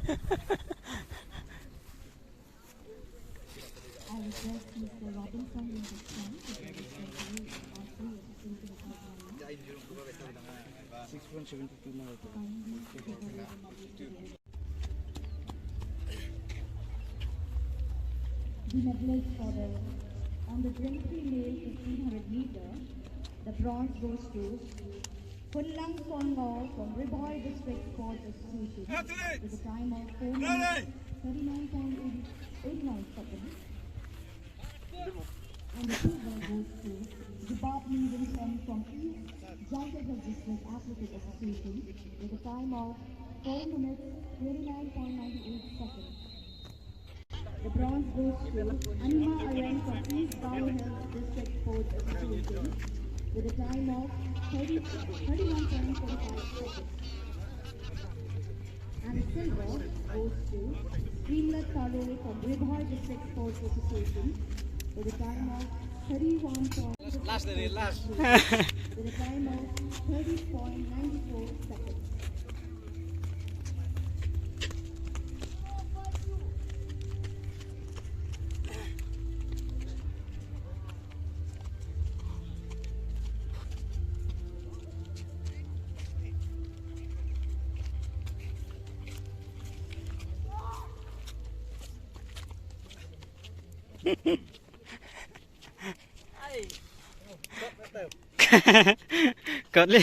I request Mr. Robinson in the front to register the route or free association of outline. 6.72 na ito. The medalist order on the 23 male 1500 meter, the bronze goes to Punlang Songo from Riboy District Sports Association with a time of 4 minutes 39.89 seconds. And the silver goes to Jabab Livingston from East Jungle District Athletic Association with a time of 4 minutes 29.98 seconds. The bronze goes to Anima Areng from East Garo Hills District Sports Association with a time of 31.45 seconds. And the silver goes to Streamlet Taro from Riboy District Sports Association with a time of 31. Last. With a time of 30.94 seconds. Cất đi.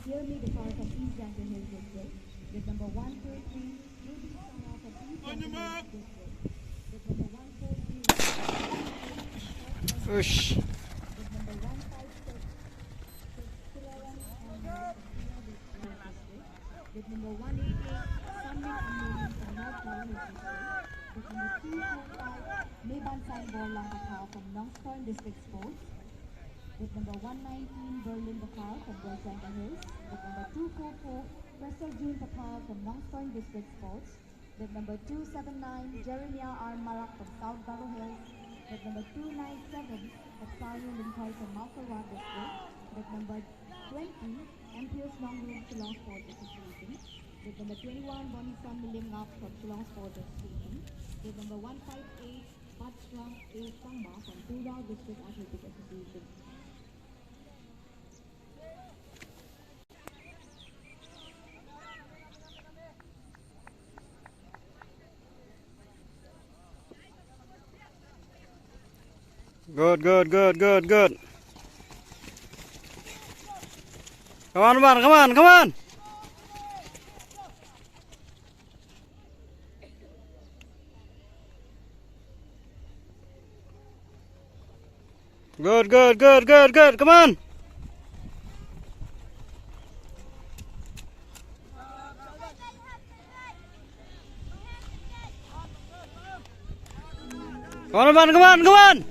Clearly the car from East Jungle Hills District with number 143 Ruby Sana from East Jungle Hills District with number 143 Ush. with number 156 Kilaran and with number 188 Sunny Amun from North Garo Hills District with number 245 Meban Saibol Langkaka from Nongstorm District Sports with number 119 Berlin Bakar from West Jungle Hills, with number 244 Crystal June Bakar from Nongstorm District Sports, with number 279 Jeremiah R. Malak from South Garo Hills, with number 297 Hepstarly Linkoy from Malkawa District, with number 20 Empius Nongrum Shillong Sports Association, with number 21 Bonison Milingap from Shillong Sports Association, with number 158 Patstrang A. Sangma from Tugao District Athletic Association. Good. Come on, man, come on. Good. Come on. Come on, man, come on.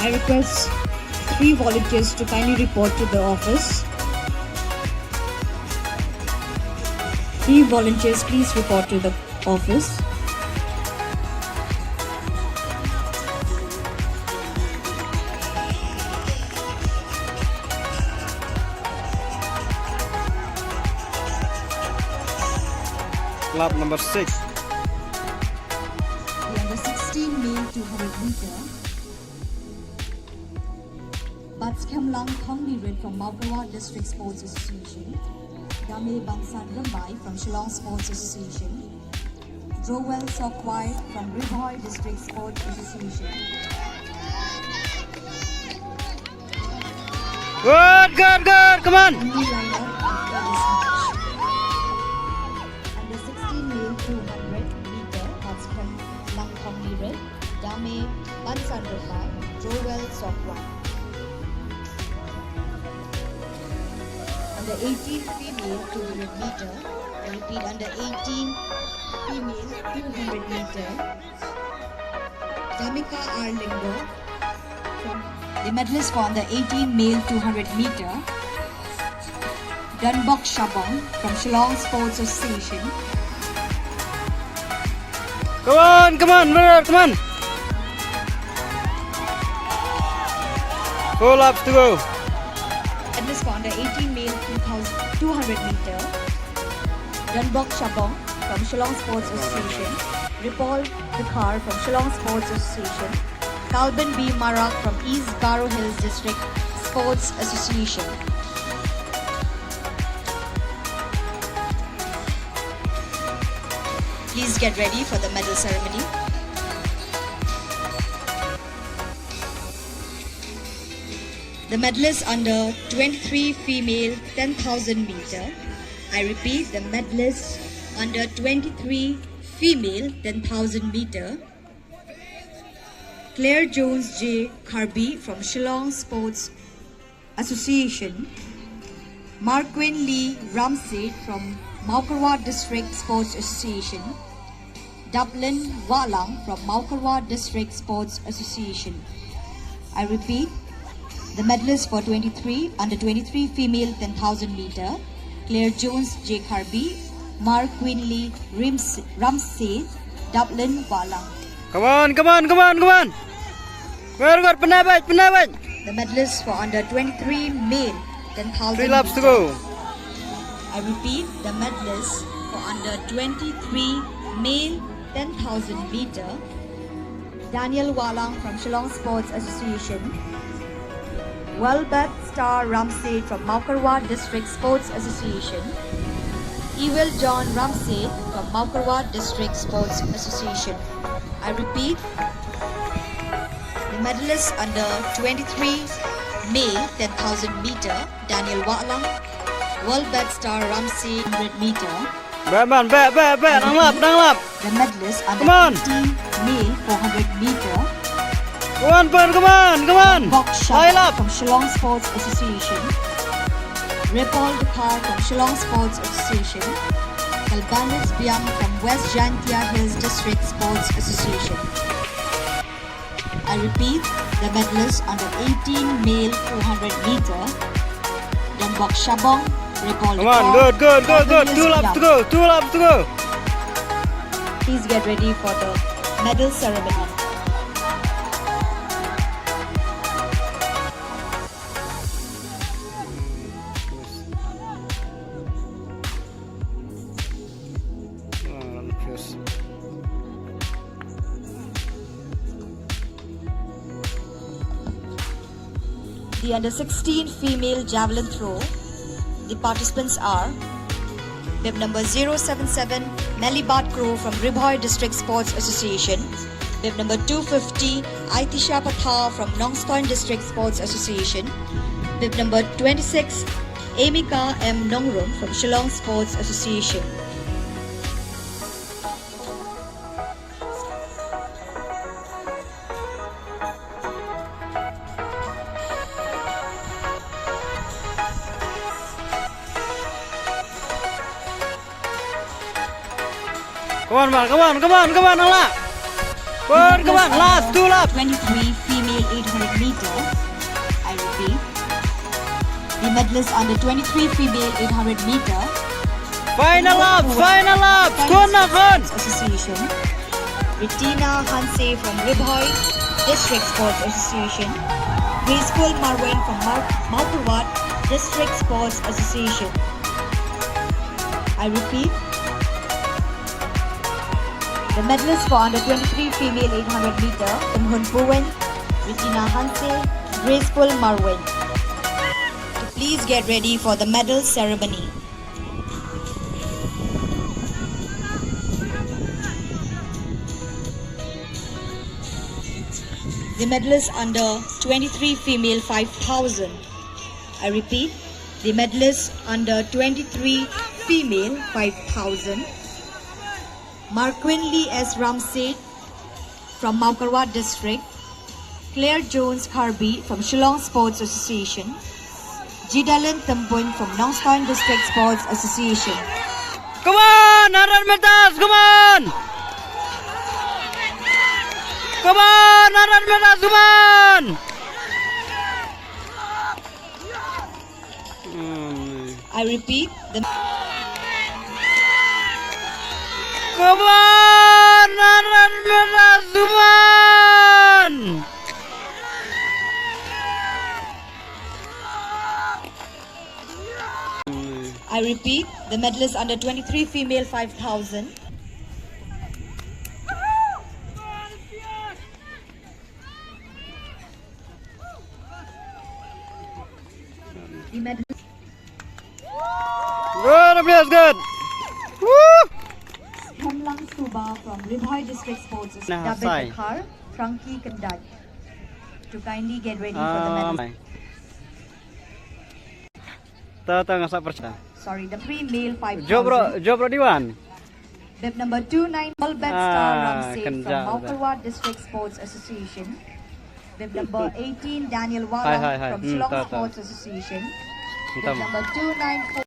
I request 3 volunteers to kindly report to the office. 3 volunteers, please report to the office. Club number 6. The under 16 male 200 meter. Batskamlang Thongnirin from Maukarwa District Sports Association. Dame Bangsan Rambai from Shillong Sports Association. Joel Sokwai from Ribhoi District Sports Association. Good, good, good. Come on. New lineup after this match. Under 16 male 200 meter. Batskamlang Thongnirin. Dame Bangsan Rambai. Joel Sokwai. Under 18 female 200 meter. I repeat, under 18 female 200 meter. Damika Arlingo from the medalist for under 18 male 200 meter. Dunbok Shabong from Shillong Sports Association. Come on, brother, come on. 4 laps to go. Medalist for under 18 male 200 meter. Dunbok Shabong from Shillong Sports Association. Ripol Dakar from Shillong Sports Association. Kalbin B. Marak from East Garo Hills District Sports Association. Please get ready for the medal ceremony. The medalist under 23 female 10,000 meter. I repeat, the medalist under 23 female 10,000 meter. Claire Jones J. Karbi from Shillong Sports Association. Marquin Lee Ramsey from Maukarwa District Sports Association. Dublin Walang from Maukarwa District Sports Association. I repeat, the medalist for 23 under 23 female 10,000 meter. Claire Jones J. Karbi, Mark Quinley Ramsey, Dublin Walang. Come on, come on, come on, come on. Very good, penabaj. The medalist for under 23 male 10,000 3 laps to meter. go. I repeat, the medalist for under 23 male 10,000 meter. Daniel Walang from Shillong Sports Association. Welbeth Star Ramsey from Maukarwa District Sports Association. Ewell John Ramsey from Maukarwa District Sports Association. I repeat, the medalist under 23 male 10,000 meter. Daniel Walang. Welbeth Star Ramsey 100 meter. Bet, nang lap. The medalist under Come on. 15 male 400 meter. Come on, come on. Box High shot up. from Shillong Sports Association. Ripol Dakar from Shillong Sports Association. Kalbanis Biang from West Jantia Hills District Sports Association. I repeat, the medalist under 18 male 400 meter. Dunbok Shabong, Ripol Come on, Dakar, good. Kalbanis 2 laps to Biang. go, 2 laps to go. Please get ready for the medal ceremony. Yes. The under 16 female javelin throw. The participants are bib number 077 Melibat Crow from Ribhoi District Sports Association. Bib number 250 Aitisha Patha from Nongstoin District Sports Association. Bib number 26 Amika M. Nongrum from Shillong Sports Association. Come on, nang lap. Good, come on, last 2 laps. 23 female 800 meter. I repeat. The medalist under 23 female 800 meter. Final laps. Good na, good. Association. Ritina Hanse from Ribhoy District Sports Association. Graceful Marwan from Malpurwat District Sports Association. I repeat. The medalist for under 23 female 800 meter from Hunpuwen, Ritina Hanse, Graceful Marwan. So please get ready for the medal ceremony. The medalist under 23 female 5000. I repeat, the medalist under 23 female 5000. Marquinley S. Ramsey from Maukarwat District. Claire Jones Karbi from Shillong Sports Association. Jidalin Thumpun from Nongstoin District Sports Association. Come on, 100 meters, come on. Come on, 100 meters, come on. I repeat, Come on, 100 meters, come on. I repeat, the medalist under 23 female 5000. The medalist. Good, please, good. Woo! Hemlang Suba from Ribhoy District Sports Nah, Dabit sai. Dakar, Frankie Kandat. To kindly get ready for the medal. Tatang sa persa. Sorry, the pre-male 5000. Jobro Diwan. Bib number 29, Mulbet Star Ramsey from Kanjal. Maukarwat District Sports Association. Bib number 18, Daniel Hi, Wala hi. from Shillong Tata. Sports Association. Bib Tama. number 294.